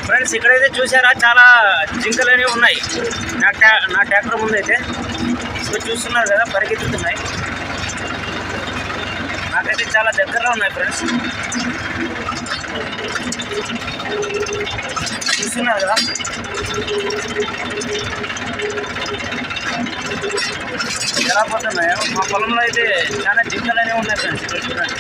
Friends ఇక్కడైతే చూసారా చాలా జింకలు అనేవి ఉన్నాయి. నా ట్రాక్టర్ ముందైతే ఇప్పుడు చూస్తున్నారు కదా పరిగెత్తుతున్నాయి. నాకైతే చాలా దగ్గరలో ఉన్నాయి ఫ్రెండ్స్, చూస్తున్నారు కదా. ఎలా పోతున్నాయో మా పొలంలో అయితే చాలా జింకలు అనేవి ఉన్నాయి ఫ్రెండ్స్. ఇక్కడ చూడండి.